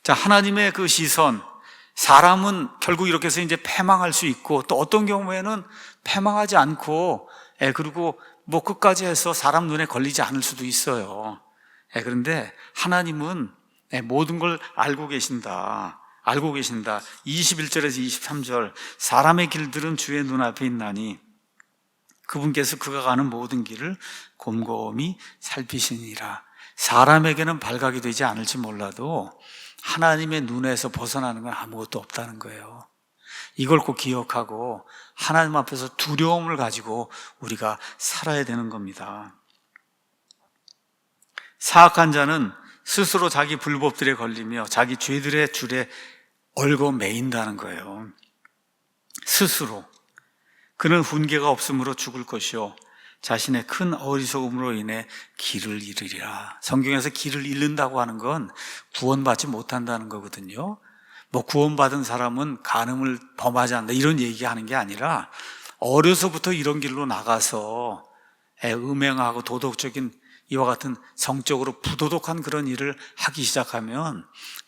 자, 하나님의 그 시선, 사람은 결국 이렇게 해서 이제 패망할 수 있고, 또 어떤 경우에는 패망하지 않고, 그리고 뭐 끝까지 해서 사람 눈에 걸리지 않을 수도 있어요. 그런데 하나님은 모든 걸 알고 계신다. 알고 계신다. 21절에서 23절, 사람의 길들은 주의 눈앞에 있나니 그분께서 그가 가는 모든 길을 곰곰이 살피시니라. 사람에게는 발각이 되지 않을지 몰라도 하나님의 눈에서 벗어나는 건 아무것도 없다는 거예요. 이걸 꼭 기억하고 하나님 앞에서 두려움을 가지고 우리가 살아야 되는 겁니다. 사악한 자는 스스로 자기 불법들에 걸리며 자기 죄들의 줄에 얽어 매인다는 거예요. 스스로. 그는 훈계가 없으므로 죽을 것이요 자신의 큰 어리석음으로 인해 길을 잃으리라. 성경에서 길을 잃는다고 하는 건 구원받지 못한다는 거거든요. 뭐 구원받은 사람은 간음을 범하지 않는다 이런 얘기하는 게 아니라 어려서부터 이런 길로 나가서 음행하고 도덕적인 이와 같은 성적으로 부도덕한 그런 일을 하기 시작하면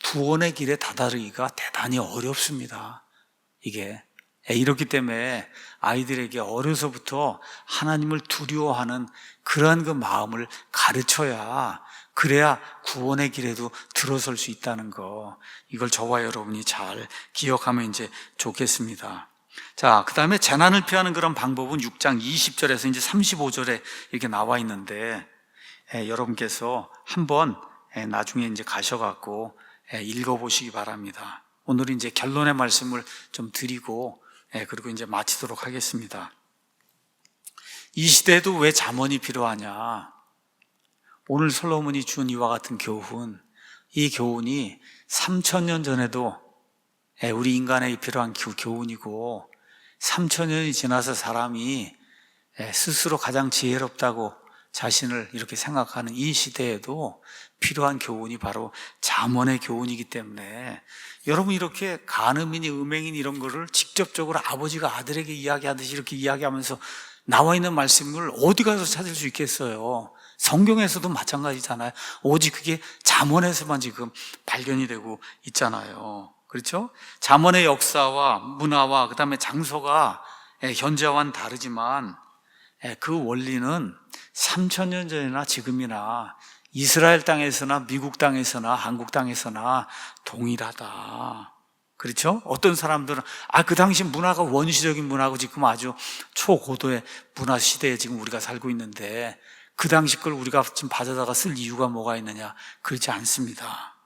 구원의 길에 다다르기가 대단히 어렵습니다. 이게 이렇기 때문에 아이들에게 어려서부터 하나님을 두려워하는 그러한 그 마음을 가르쳐야, 그래야 구원의 길에도 들어설 수 있다는 거, 이걸 저와 여러분이 잘 기억하면 이제 좋겠습니다. 자, 그 다음에 재난을 피하는 그런 방법은 6장 20절에서 이제 35절에 이렇게 나와 있는데, 여러분께서 한번 나중에 이제 가셔갖고 읽어보시기 바랍니다. 오늘 이제 결론의 말씀을 좀 드리고 그리고 이제 마치도록 하겠습니다. 이 시대에도 왜 잠언이 필요하냐? 오늘 솔로몬이 준 이와 같은 교훈, 이 교훈이 3000년 전에도 우리 인간에 필요한 교훈이고 3000년이 지나서 사람이 스스로 가장 지혜롭다고 자신을 이렇게 생각하는 이 시대에도 필요한 교훈이 바로 잠언의 교훈이기 때문에 여러분 이렇게 간음이니 음행이니 이런 거를 직접적으로 아버지가 아들에게 이야기하듯이 이렇게 이야기하면서 나와 있는 말씀을 어디 가서 찾을 수 있겠어요? 성경에서도 마찬가지잖아요. 오직 그게 잠언에서만 지금 발견이 되고 있잖아요. 그렇죠? 잠언의 역사와 문화와 그다음에 장소가 현재와는 다르지만 그 원리는 3000년 전이나 지금이나 이스라엘 땅에서나 미국 땅에서나 한국 땅에서나 동일하다. 그렇죠? 어떤 사람들은 그 당시 문화가 원시적인 문화고 지금 아주 초고도의 문화 시대에 지금 우리가 살고 있는데 그 당시 걸 우리가 지금 받아다가 쓸 이유가 뭐가 있느냐? 그렇지 않습니다.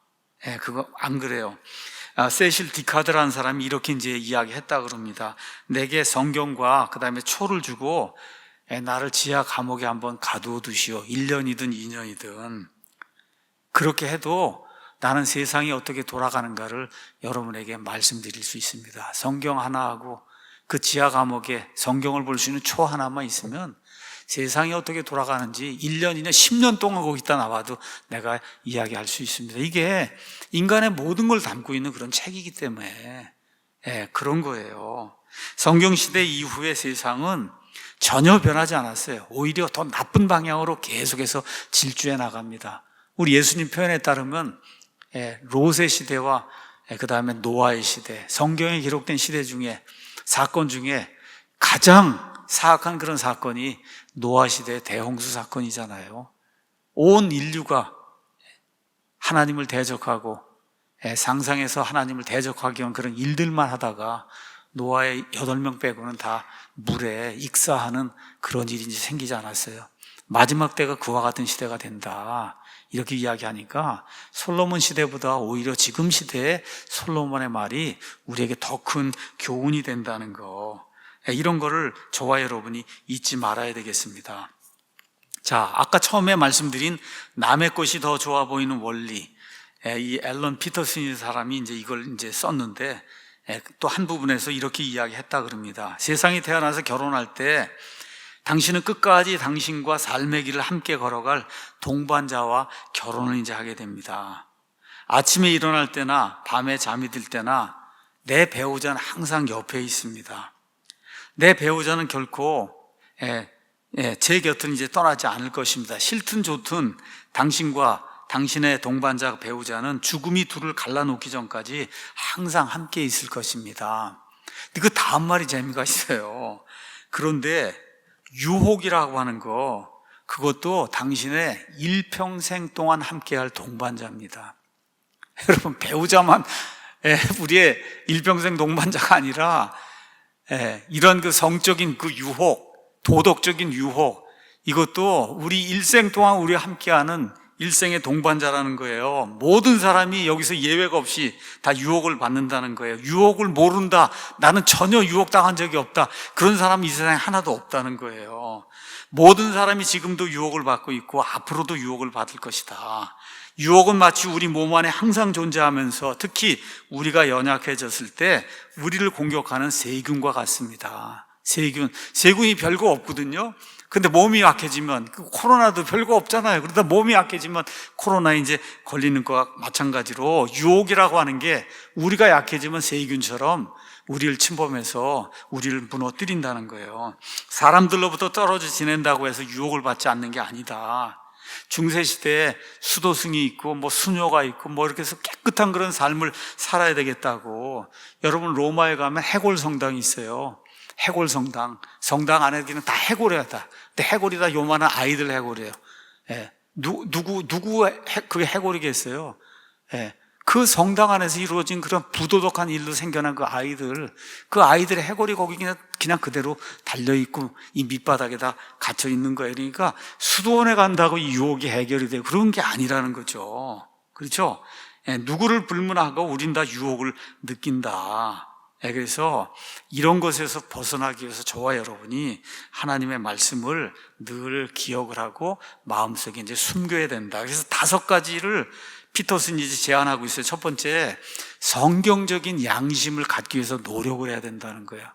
그거 안 그래요. 세실 디카드라는 사람이 이렇게 이제 이야기했다 그럽니다. 내게 성경과 그 다음에 초를 주고 나를 지하 감옥에 한번 가두어 두시오. 1년이든 2년이든. 그렇게 해도 나는 세상이 어떻게 돌아가는가를 여러분에게 말씀드릴 수 있습니다. 성경 하나하고 그 지하 감옥에 성경을 볼 수 있는 초 하나만 있으면 세상이 어떻게 돌아가는지 1년이나 10년 동안 거기다 나와도 내가 이야기할 수 있습니다. 이게 인간의 모든 걸 담고 있는 그런 책이기 때문에 그런 거예요. 성경시대 이후의 세상은 전혀 변하지 않았어요. 오히려 더 나쁜 방향으로 계속해서 질주해 나갑니다. 우리 예수님 표현에 따르면 롯의 시대와 그 다음에 노아의 시대, 성경에 기록된 시대 중에 사건 중에 가장 사악한 그런 사건이 노아 시대의 대홍수 사건이잖아요. 온 인류가 하나님을 대적하고 상상해서 하나님을 대적하기 위한 그런 일들만 하다가 노아의 8명 빼고는 다 물에 익사하는 그런 일이 이제 생기지 않았어요. 마지막 때가 그와 같은 시대가 된다. 이렇게 이야기하니까 솔로몬 시대보다 오히려 지금 시대에 솔로몬의 말이 우리에게 더 큰 교훈이 된다는 거. 이런 거를 저와 여러분이 잊지 말아야 되겠습니다. 자, 아까 처음에 말씀드린 남의 것이 더 좋아 보이는 원리. 이 앨런 피터슨이라는 사람이 이제 이걸 이제 썼는데 또 한 부분에서 이렇게 이야기했다 그럽니다. 세상에 태어나서 결혼할 때 당신은 끝까지 당신과 삶의 길을 함께 걸어갈 동반자와 결혼을 이제 하게 됩니다. 아침에 일어날 때나 밤에 잠이 들 때나 내 배우자는 항상 옆에 있습니다. 내 배우자는 결코 제 곁은 이제 떠나지 않을 것입니다. 싫든 좋든 당신과 당신의 동반자 배우자는 죽음이 둘을 갈라놓기 전까지 항상 함께 있을 것입니다. 그 다음 말이 재미가 있어요. 그런데 유혹이라고 하는 거, 그것도 당신의 일평생 동안 함께할 동반자입니다. 여러분, 배우자만 우리의 일평생 동반자가 아니라 이런 그 성적인 그 유혹, 도덕적인 유혹, 이것도 우리 일생 동안 우리와 함께하는 일생의 동반자라는 거예요. 모든 사람이 여기서 예외가 없이 다 유혹을 받는다는 거예요. 유혹을 모른다, 나는 전혀 유혹당한 적이 없다, 그런 사람이 이 세상에 하나도 없다는 거예요. 모든 사람이 지금도 유혹을 받고 있고 앞으로도 유혹을 받을 것이다. 유혹은 마치 우리 몸 안에 항상 존재하면서 특히 우리가 연약해졌을 때 우리를 공격하는 세균과 같습니다. 세균이 별거 없거든요. 근데 몸이 약해지면, 코로나도 별거 없잖아요. 그러다 몸이 약해지면 코로나에 이제 걸리는 것과 마찬가지로 유혹이라고 하는 게 우리가 약해지면 세균처럼 우리를 침범해서 우리를 무너뜨린다는 거예요. 사람들로부터 떨어져 지낸다고 해서 유혹을 받지 않는 게 아니다. 중세시대에 수도승이 있고 수녀가 있고 이렇게 해서 깨끗한 그런 삶을 살아야 되겠다고. 여러분, 로마에 가면 해골 성당이 있어요. 해골 성당. 성당 안에 그냥 다 해골이야, 다. 근데 해골이 다 요만한 아이들 해골이에요. 누구 그게 해골이겠어요? 그 성당 안에서 이루어진 그런 부도덕한 일로 생겨난 그 아이들의 해골이 거기 그냥 그대로 달려있고 이 밑바닥에다 갇혀 있는 거예요. 그러니까 수도원에 간다고 이 유혹이 해결이 되고 그런 게 아니라는 거죠. 그렇죠? 누구를 불문하고 우린 다 유혹을 느낀다. 그래서 이런 것에서 벗어나기 위해서 저와 여러분이 하나님의 말씀을 늘 기억을 하고 마음속에 이제 숨겨야 된다. 그래서 5가지를 피터슨이 제안하고 있어요. 첫 번째, 성경적인 양심을 갖기 위해서 노력을 해야 된다는 거예요.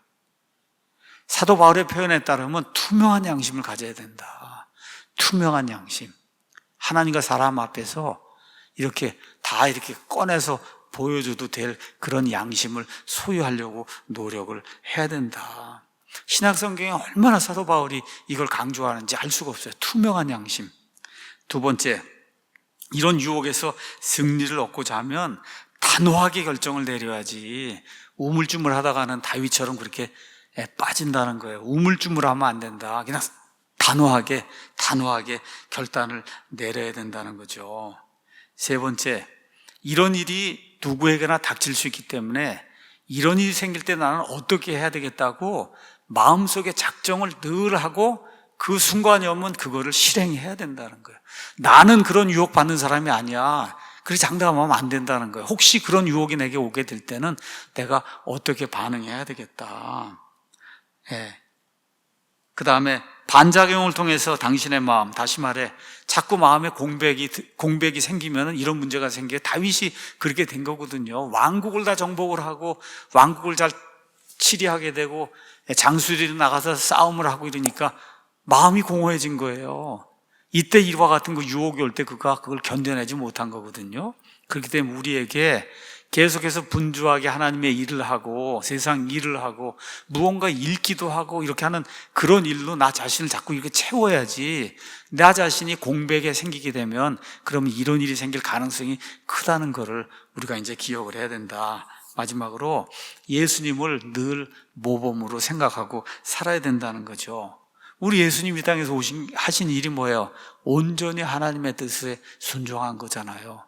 사도 바울의 표현에 따르면 투명한 양심을 가져야 된다. 투명한 양심. 하나님과 사람 앞에서 이렇게 꺼내서 보여줘도 될 그런 양심을 소유하려고 노력을 해야 된다. 신약성경에 얼마나 사도 바울이 이걸 강조하는지 알 수가 없어요. 투명한 양심. 두 번째, 이런 유혹에서 승리를 얻고자 하면 단호하게 결정을 내려야지. 우물쭈물하다가는 다윗처럼 그렇게 빠진다는 거예요. 우물쭈물하면 안 된다. 그냥 단호하게 결단을 내려야 된다는 거죠. 세 번째, 이런 일이 누구에게나 닥칠 수 있기 때문에 이런 일이 생길 때 나는 어떻게 해야 되겠다고 마음속에 작정을 늘 하고 그 순간이 오면 그거를 실행해야 된다는 거예요. 나는 그런 유혹 받는 사람이 아니야. 그렇게 장담하면 안 된다는 거예요. 혹시 그런 유혹이 내게 오게 될 때는 내가 어떻게 반응해야 되겠다. 그 다음에 반작용을 통해서 당신의 마음, 다시 말해 자꾸 마음에 공백이 생기면 이런 문제가 생겨요. 다윗이 그렇게 된 거거든요. 왕국을 다 정복을 하고 왕국을 잘 치리하게 되고 장수들이 나가서 싸움을 하고 이러니까 마음이 공허해진 거예요. 이때 이와 같은 그 유혹이 올 때 그걸 견뎌내지 못한 거거든요. 그렇기 때문에 우리에게 계속해서 분주하게 하나님의 일을 하고 세상 일을 하고 무언가 읽기도 하고 이렇게 하는 그런 일로 나 자신을 자꾸 이렇게 채워야지. 나 자신이 공백에 생기게 되면 그러면 이런 일이 생길 가능성이 크다는 거를 우리가 이제 기억을 해야 된다. 마지막으로 예수님을 늘 모범으로 생각하고 살아야 된다는 거죠. 우리 예수님 이 땅에서 하신 일이 뭐예요? 온전히 하나님의 뜻에 순종한 거잖아요.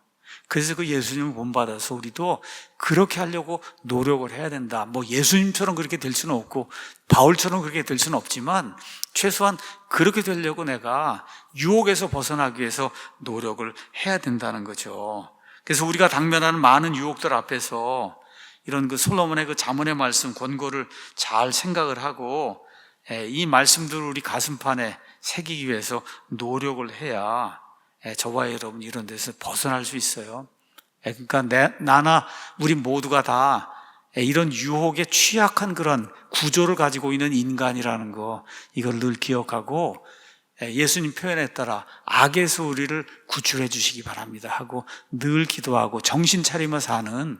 그래서 그 예수님을 본받아서 우리도 그렇게 하려고 노력을 해야 된다. 예수님처럼 그렇게 될 수는 없고 바울처럼 그렇게 될 수는 없지만 최소한 그렇게 되려고 내가 유혹에서 벗어나기 위해서 노력을 해야 된다는 거죠. 그래서 우리가 당면하는 많은 유혹들 앞에서 이런 그 솔로몬의 그 잠언의 말씀 권고를 잘 생각을 하고 이 말씀들을 우리 가슴판에 새기기 위해서 노력을 해야 저와 여러분 이런 데서 벗어날 수 있어요. 그러니까 나나 우리 모두가 다 이런 유혹에 취약한 그런 구조를 가지고 있는 인간이라는 거, 이걸 늘 기억하고 예수님 표현에 따라 악에서 우리를 구출해 주시기 바랍니다 하고 늘 기도하고 정신 차리며 사는,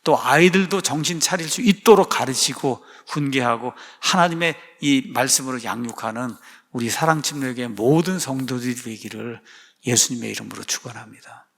또 아이들도 정신 차릴 수 있도록 가르치고 훈계하고 하나님의 이 말씀으로 양육하는 우리 사랑침례교회 모든 성도들이 되기를 예수님의 이름으로 축원합니다.